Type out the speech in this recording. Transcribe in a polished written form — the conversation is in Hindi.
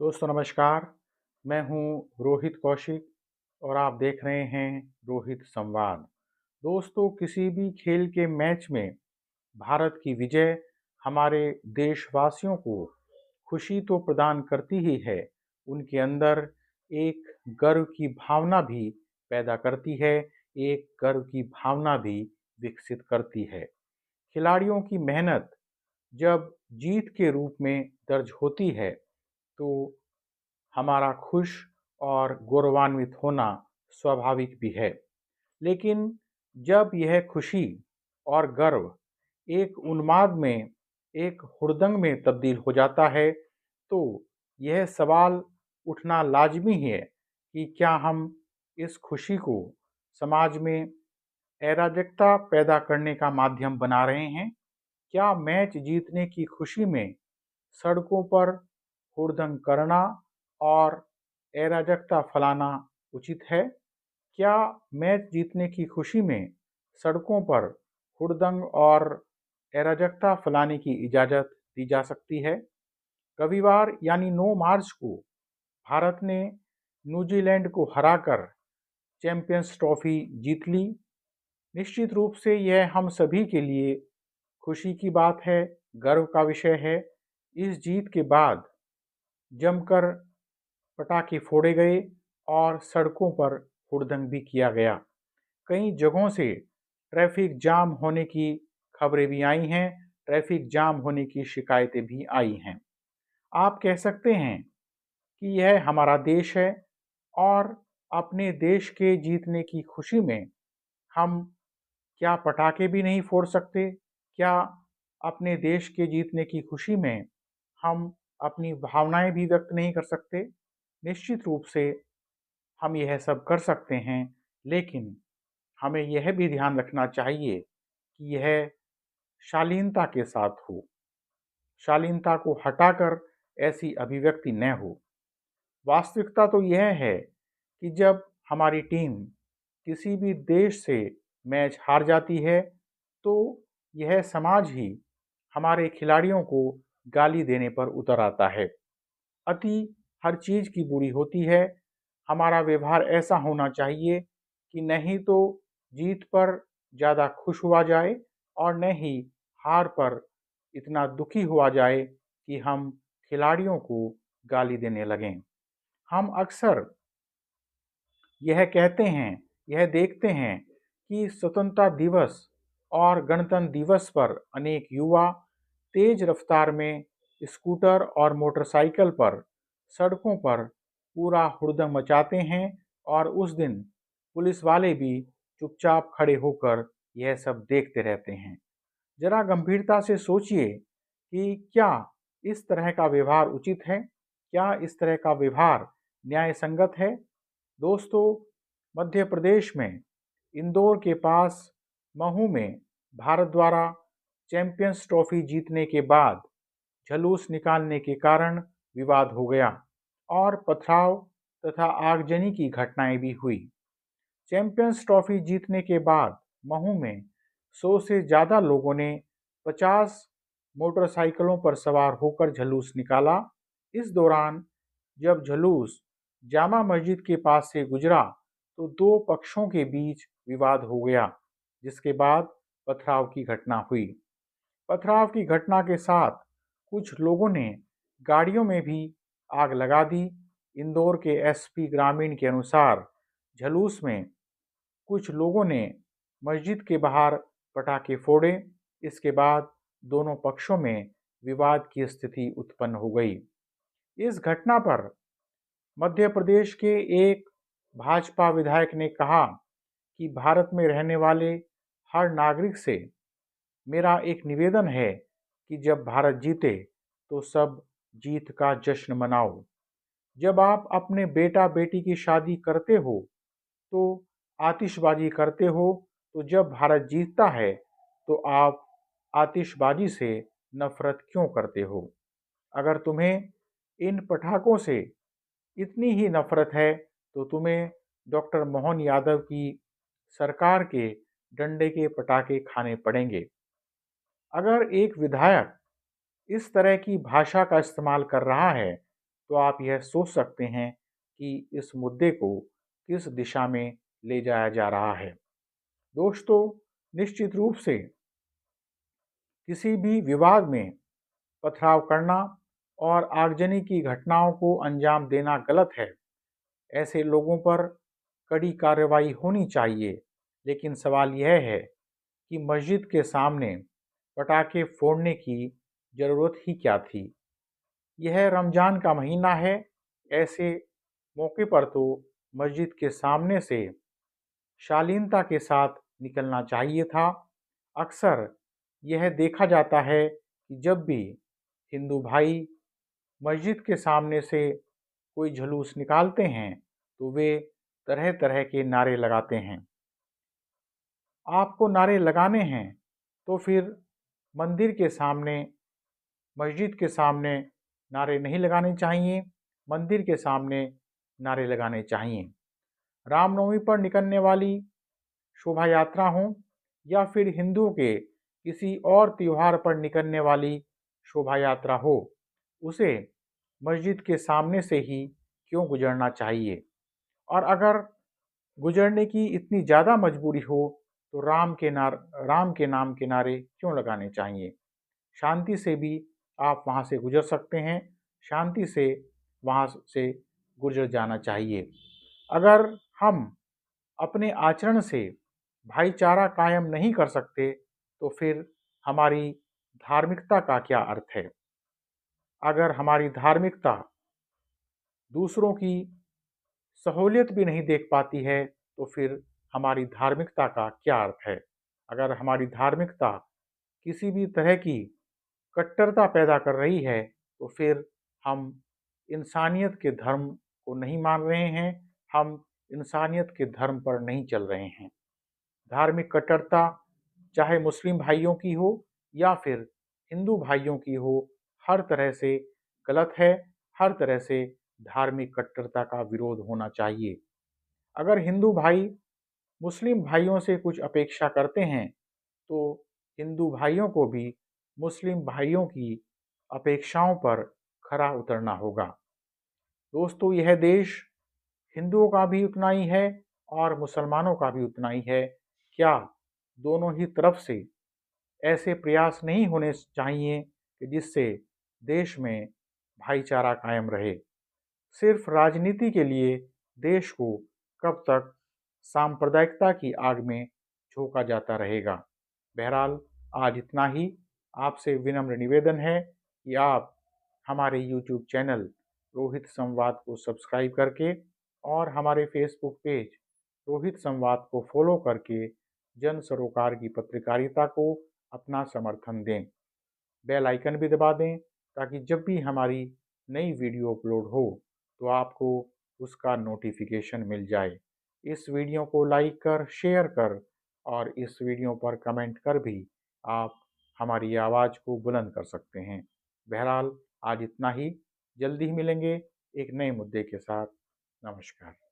दोस्तों नमस्कार। मैं हूं रोहित कौशिक और आप देख रहे हैं रोहित संवाद। दोस्तों, किसी भी खेल के मैच में भारत की विजय हमारे देशवासियों को खुशी तो प्रदान करती ही है, उनके अंदर एक गर्व की भावना भी पैदा करती है, एक गर्व की भावना भी विकसित करती है। खिलाड़ियों की मेहनत जब जीत के रूप में दर्ज होती है तो हमारा खुश और गौरवान्वित होना स्वाभाविक भी है। लेकिन जब यह खुशी और गर्व एक उन्माद में, एक हुड़दंग में तब्दील हो जाता है, तो यह सवाल उठना लाजमी है कि क्या हम इस खुशी को समाज में अराजकता पैदा करने का माध्यम बना रहे हैं? क्या मैच जीतने की खुशी में सड़कों पर हुड़दंग करना और अराजकता फैलाना उचित है? क्या मैच जीतने की खुशी में सड़कों पर हुड़दंग और अराजकता फैलाने की इजाज़त दी जा सकती है? रविवार यानी 9 मार्च को भारत ने न्यूजीलैंड को हराकर चैंपियंस ट्रॉफी जीत ली। निश्चित रूप से यह हम सभी के लिए खुशी की बात है, गर्व का विषय है। इस जीत के बाद जमकर पटाखे फोड़े गए और सड़कों पर हुड़दंग भी किया गया। कई जगहों से ट्रैफिक जाम होने की खबरें भी आई हैं, ट्रैफिक जाम होने की शिकायतें भी आई हैं। आप कह सकते हैं कि यह हमारा देश है और अपने देश के जीतने की खुशी में हम क्या पटाखे भी नहीं फोड़ सकते? क्या अपने देश के जीतने की खुशी में हम अपनी भावनाएं भी व्यक्त नहीं कर सकते? निश्चित रूप से हम यह सब कर सकते हैं, लेकिन हमें यह भी ध्यान रखना चाहिए कि यह शालीनता के साथ हो। शालीनता को हटाकर ऐसी अभिव्यक्ति न हो। वास्तविकता तो यह है कि जब हमारी टीम किसी भी देश से मैच हार जाती है, तो यह समाज ही हमारे खिलाड़ियों को गाली देने पर उतर आता है। अति हर चीज़ की बुरी होती है। हमारा व्यवहार ऐसा होना चाहिए कि नहीं तो जीत पर ज़्यादा खुश हुआ जाए और न ही हार पर इतना दुखी हुआ जाए कि हम खिलाड़ियों को गाली देने लगें। हम अक्सर यह कहते हैं, यह देखते हैं कि स्वतंत्रता दिवस और गणतंत्र दिवस पर अनेक युवा तेज रफ्तार में स्कूटर और मोटरसाइकिल पर सड़कों पर पूरा हुड़दंग मचाते हैं और उस दिन पुलिस वाले भी चुपचाप खड़े होकर यह सब देखते रहते हैं। जरा गंभीरता से सोचिए कि क्या इस तरह का व्यवहार उचित है? क्या इस तरह का व्यवहार न्याय संगत है? दोस्तों, मध्य प्रदेश में इंदौर के पास महू में भारत द्वारा चैंपियंस ट्रॉफी जीतने के बाद जुलूस निकालने के कारण विवाद हो गया और पथराव तथा आगजनी की घटनाएं भी हुई। चैंपियंस ट्रॉफी जीतने के बाद महू में 100 से ज़्यादा लोगों ने 50 मोटरसाइकिलों पर सवार होकर जुलूस निकाला। इस दौरान जब जुलूस जामा मस्जिद के पास से गुजरा तो दो पक्षों के बीच विवाद हो गया, जिसके बाद पथराव की घटना हुई। पथराव की घटना के साथ कुछ लोगों ने गाड़ियों में भी आग लगा दी। इंदौर के एसपी ग्रामीण के अनुसार जुलूस में कुछ लोगों ने मस्जिद के बाहर पटाखे फोड़े। इसके बाद दोनों पक्षों में विवाद की स्थिति उत्पन्न हो गई। इस घटना पर मध्य प्रदेश के एक भाजपा विधायक ने कहा कि भारत में रहने वाले हर नागरिक से मेरा एक निवेदन है कि जब भारत जीते तो सब जीत का जश्न मनाओ। जब आप अपने बेटा बेटी की शादी करते हो तो आतिशबाजी करते हो, तो जब भारत जीतता है तो आप आतिशबाजी से नफरत क्यों करते हो? अगर तुम्हें इन पटाखों से इतनी ही नफरत है तो तुम्हें डॉक्टर मोहन यादव की सरकार के डंडे के पटाखे खाने पड़ेंगे। अगर एक विधायक इस तरह की भाषा का इस्तेमाल कर रहा है तो आप यह सोच सकते हैं कि इस मुद्दे को किस दिशा में ले जाया जा रहा है। दोस्तों, निश्चित रूप से किसी भी विवाद में पथराव करना और आगजनी की घटनाओं को अंजाम देना गलत है। ऐसे लोगों पर कड़ी कार्रवाई होनी चाहिए। लेकिन सवाल यह है कि मस्जिद के सामने पटाखे फोड़ने की ज़रूरत ही क्या थी? यह रमज़ान का महीना है। ऐसे मौके पर तो मस्जिद के सामने से शालीनता के साथ निकलना चाहिए था। अक्सर यह देखा जाता है कि जब भी हिंदू भाई मस्जिद के सामने से कोई जुलूस निकालते हैं तो वे तरह-तरह के नारे लगाते हैं। आपको नारे लगाने हैं तो फिर मंदिर के सामने, मस्जिद के सामने नारे नहीं लगाने चाहिए, मंदिर के सामने नारे लगाने चाहिए। रामनवमी पर निकलने वाली शोभा यात्रा हो या फिर हिंदुओं के किसी और त्योहार पर निकलने वाली शोभा यात्रा हो, उसे मस्जिद के सामने से ही क्यों गुजरना चाहिए? और अगर गुजरने की इतनी ज़्यादा मजबूरी हो तो राम के नाम के नारे क्यों लगाने चाहिए? शांति से भी आप वहाँ से गुजर सकते हैं, शांति से वहाँ से गुजर जाना चाहिए। अगर हम अपने आचरण से भाईचारा कायम नहीं कर सकते तो फिर हमारी धार्मिकता का क्या अर्थ है? अगर हमारी धार्मिकता दूसरों की सहूलियत भी नहीं देख पाती है तो फिर हमारी धार्मिकता का क्या अर्थ है? अगर हमारी धार्मिकता किसी भी तरह की कट्टरता पैदा कर रही है तो फिर हम इंसानियत के धर्म को नहीं मान रहे हैं, हम इंसानियत के धर्म पर नहीं चल रहे हैं। धार्मिक कट्टरता चाहे मुस्लिम भाइयों की हो या फिर हिंदू भाइयों की हो, हर तरह से गलत है। हर तरह से धार्मिक कट्टरता का विरोध होना चाहिए। अगर हिंदू भाई मुस्लिम भाइयों से कुछ अपेक्षा करते हैं तो हिंदू भाइयों को भी मुस्लिम भाइयों की अपेक्षाओं पर खरा उतरना होगा। दोस्तों, यह देश हिंदुओं का भी उतना ही है और मुसलमानों का भी उतना ही है। क्या दोनों ही तरफ से ऐसे प्रयास नहीं होने चाहिए कि जिससे देश में भाईचारा कायम रहे? सिर्फ राजनीति के लिए देश को कब तक सांप्रदायिकता की आग में झोंका जाता रहेगा? बहरहाल, आज इतना ही। आपसे विनम्र निवेदन है कि आप हमारे यूट्यूब चैनल रोहित संवाद को सब्सक्राइब करके और हमारे फेसबुक पेज रोहित संवाद को फॉलो करके जन सरोकार की पत्रकारिता को अपना समर्थन दें। बेल आइकन भी दबा दें ताकि जब भी हमारी नई वीडियो अपलोड हो तो आपको उसका नोटिफिकेशन मिल जाए। इस वीडियो को लाइक कर, शेयर कर और इस वीडियो पर कमेंट कर भी आप हमारी आवाज़ को बुलंद कर सकते हैं। बहरहाल, आज इतना ही। जल्दी ही मिलेंगे एक नए मुद्दे के साथ। नमस्कार।